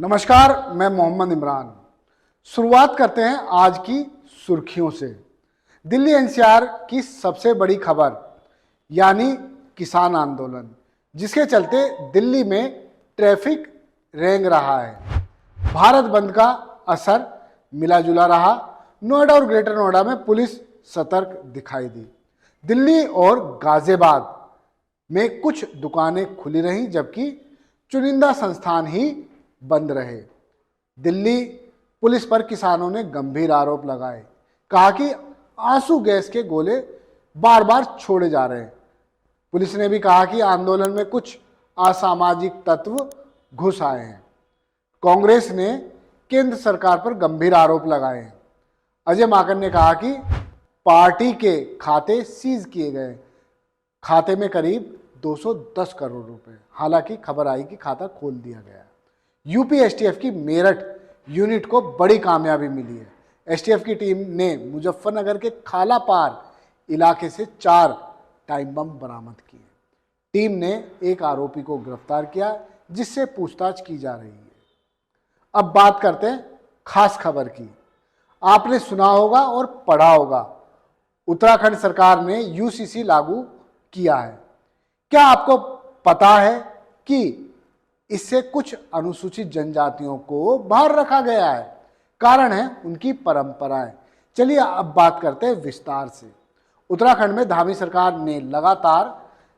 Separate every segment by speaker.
Speaker 1: नमस्कार, मैं मोहम्मद इमरान। शुरुआत करते हैं आज की सुर्खियों से। दिल्ली एनसीआर की सबसे बड़ी खबर यानी किसान आंदोलन, जिसके चलते दिल्ली में ट्रैफिक रेंग रहा है। भारत बंद का असर मिला जुला रहा। नोएडा और ग्रेटर नोएडा में पुलिस सतर्क दिखाई दी। दिल्ली और गाजियाबाद में कुछ दुकानें खुली रहीं, जबकि चुनिंदा संस्थान ही बंद रहे। दिल्ली पुलिस पर किसानों ने गंभीर आरोप लगाए, कहा कि आंसू गैस के गोले बार बार छोड़े जा रहे हैं। पुलिस ने भी कहा कि आंदोलन में कुछ असामाजिक तत्व घुस आए हैं। कांग्रेस ने केंद्र सरकार पर गंभीर आरोप लगाए हैं। अजय माकन ने कहा कि पार्टी के खाते सीज किए गए, खाते में करीब 210 करोड़ रुपए। हालांकि खबर आई कि खाता खोल दिया गया। यूपी एसटीएफ की मेरठ यूनिट को बड़ी कामयाबी मिली है। एसटीएफ की टीम ने मुजफ्फरनगर के खाला पार इलाके से 4 टाइम बम बरामद किए। टीम ने एक आरोपी को गिरफ्तार किया, जिससे पूछताछ की जा रही है। अब बात करते हैं खास खबर की। आपने सुना होगा और पढ़ा होगा, उत्तराखंड सरकार ने यूसीसी लागू किया है। क्या आपको पता है कि इससे कुछ अनुसूचित जनजातियों को बाहर रखा गया है? कारण है उनकी परंपराएं। चलिए अब बात करते हैं विस्तार से। उत्तराखंड में धामी सरकार ने लगातार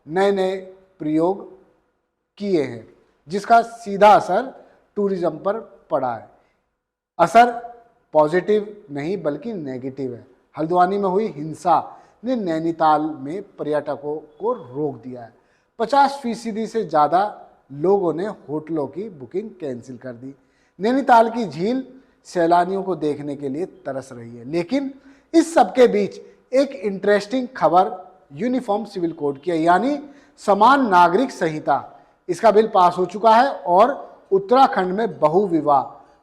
Speaker 1: नए नए प्रयोग किए हैं, जिसका सीधा असर टूरिज्म पर पड़ा है। असर पॉजिटिव नहीं बल्कि नेगेटिव है। हल्द्वानी में हुई हिंसा ने नैनीताल में पर्यटकों को रोक दिया है। 50% से ज़्यादा लोगों ने होटलों की बुकिंग कैंसिल कर दी। नैनीताल की झील सैलानियों को देखने के लिए तरस रही है। लेकिन इस सब के बीच एक इंटरेस्टिंग खबर यूनिफॉर्म सिविल कोड की है, यानी समान नागरिक संहिता। इसका बिल पास हो चुका है और उत्तराखंड में बहु विवाह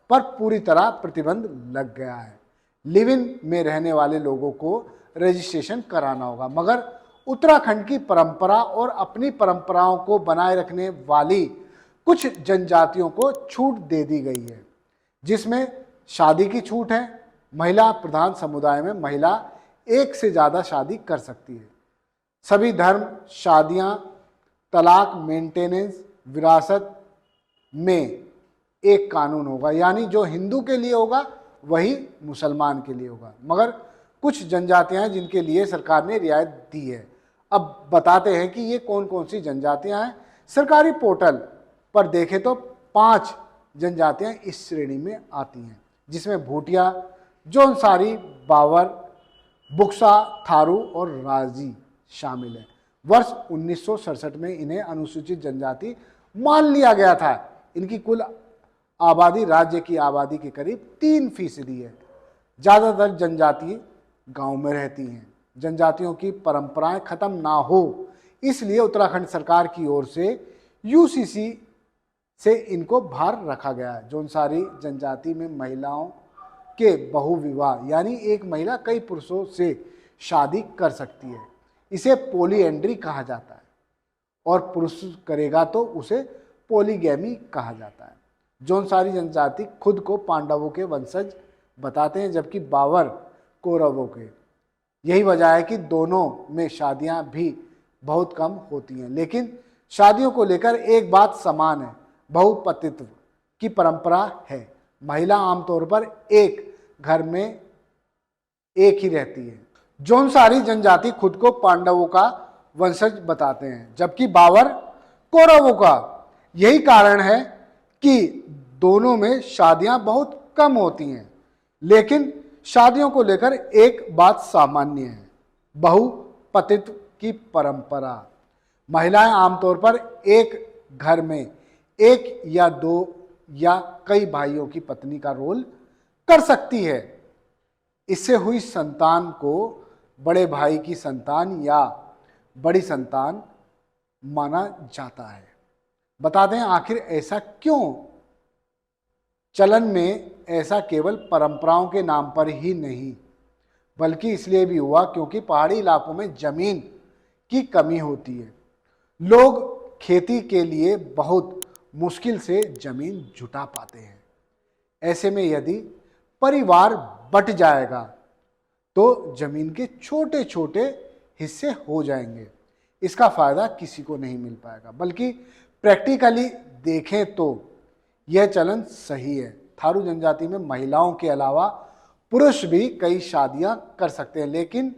Speaker 1: पर पूरी तरह प्रतिबंध लग गया है। लिव इन में रहने वाले लोगों को रजिस्ट्रेशन कराना होगा, मगर उत्तराखंड की परंपरा और अपनी परंपराओं को बनाए रखने वाली कुछ जनजातियों को छूट दे दी गई है, जिसमें शादी की छूट है। महिला प्रधान समुदाय में महिला एक से ज़्यादा शादी कर सकती है। सभी धर्म शादियां, तलाक, मेंटेनेंस, विरासत में एक कानून होगा, यानी जो हिंदू के लिए होगा वही मुसलमान के लिए होगा। मगर कुछ जनजातियां हैं जिनके लिए सरकार ने रियायत दी है। अब बताते हैं कि ये कौन कौन सी जनजातियां हैं। सरकारी पोर्टल पर देखें तो 5 जनजातियां इस श्रेणी में आती हैं, जिसमें भूटिया, जौनसारी, बावर, बुक्सा, थारू और राजी शामिल है। वर्ष 1967 में इन्हें अनुसूचित जनजाति मान लिया गया था। इनकी कुल आबादी राज्य की आबादी के करीब 3% है। ज़्यादातर जनजाति गांव में रहती हैं। जनजातियों की परंपराएं खत्म ना हो, इसलिए उत्तराखंड सरकार की ओर से यूसीसी से इनको बाहर रखा गया है। जौनसारी जनजाति में महिलाओं के बहु विवाह, यानी एक महिला कई पुरुषों से शादी कर सकती है। इसे पॉलीएंड्री कहा जाता है, और पुरुष करेगा तो उसे पॉलीगैमी कहा जाता है। जौनसारी जनजाति खुद को पांडवों के वंशज बताते हैं, जबकि बावर कौरवों के। यही वजह है कि दोनों में शादियां भी बहुत कम होती हैं। लेकिन शादियों को लेकर एक बात समान है, बहुपतित्व की परंपरा है। महिला आमतौर पर एक घर में एक ही रहती है। जौनसारी जनजाति खुद को पांडवों का वंशज बताते हैं, जबकि बावर कौरवों का। यही कारण है कि दोनों में शादियां बहुत कम होती हैं। लेकिन शादियों को लेकर एक बात सामान्य है, बहुपतित्व की परंपरा। महिलाएं आमतौर पर एक घर में एक या 2 या कई भाइयों की पत्नी का रोल कर सकती है। इससे हुई संतान को बड़े भाई की संतान या बड़ी संतान माना जाता है। बता दें आखिर ऐसा क्यों? चलन में ऐसा केवल परंपराओं के नाम पर ही नहीं, बल्कि इसलिए भी हुआ क्योंकि पहाड़ी इलाकों में जमीन की कमी होती है। लोग खेती के लिए बहुत मुश्किल से जमीन जुटा पाते हैं। ऐसे में यदि परिवार बट जाएगा तो जमीन के छोटे छोटे हिस्से हो जाएंगे। इसका फायदा किसी को नहीं मिल पाएगा, बल्कि प्रैक्टिकली देखें तो यह चलन सही है। थारू जनजाति में महिलाओं के अलावा पुरुष भी कई शादियां कर सकते हैं, लेकिन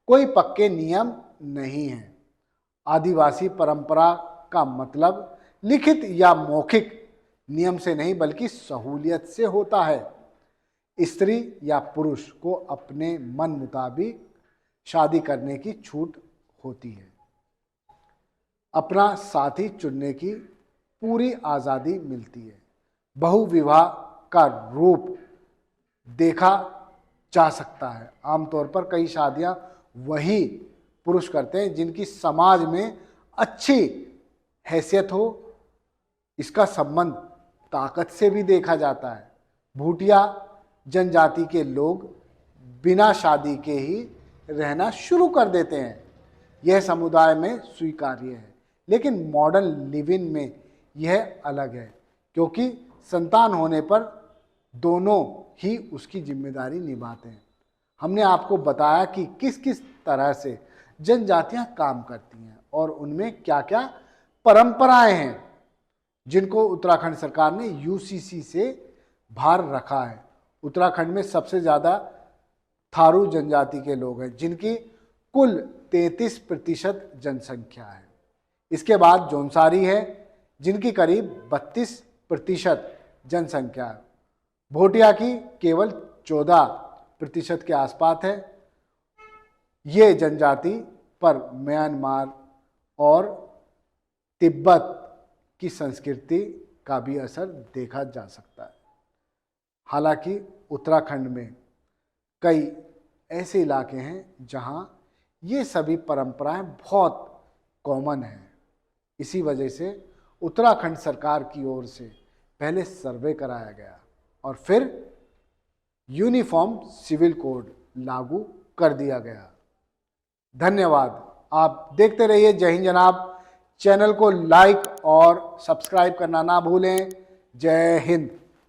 Speaker 1: कोई पक्के नियम नहीं है। आदिवासी परंपरा का मतलब लिखित या मौखिक नियम से नहीं बल्कि सहूलियत से होता है। स्त्री या पुरुष को अपने मन मुताबिक शादी करने की छूट होती है। अपना साथी चुनने की पूरी आज़ादी मिलती है। बहुविवाह का रूप देखा जा सकता है। आमतौर पर कई शादियां वही पुरुष करते हैं जिनकी समाज में अच्छी हैसियत हो। इसका संबंध ताकत से भी देखा जाता है। भूटिया जनजाति के लोग बिना शादी के ही रहना शुरू कर देते हैं। यह समुदाय में स्वीकार्य है, लेकिन मॉडर्न लिविंग में यह अलग है, क्योंकि संतान होने पर दोनों ही उसकी जिम्मेदारी निभाते हैं। हमने आपको बताया कि किस किस तरह से जनजातियां काम करती हैं और उनमें क्या क्या परंपराएं हैं जिनको उत्तराखंड सरकार ने यूसीसी से बाहर रखा है। उत्तराखंड में सबसे ज़्यादा थारू जनजाति के लोग हैं, जिनकी कुल 33% जनसंख्या है। इसके बाद जौनसारी है, जिनकी करीब 32% जनसंख्या है। भोटिया की केवल 14% के आसपास है। ये जनजाति पर म्यांमार और तिब्बत की संस्कृति का भी असर देखा जा सकता है। हालांकि उत्तराखंड में कई ऐसे इलाके हैं जहां ये सभी परंपराएं बहुत कॉमन हैं। इसी वजह से उत्तराखंड सरकार की ओर से पहले सर्वे कराया गया और फिर यूनिफॉर्म सिविल कोड लागू कर दिया गया। धन्यवाद। आप देखते रहिए जय हिंद जनाब। चैनल को लाइक और सब्सक्राइब करना ना भूलें। जय हिंद।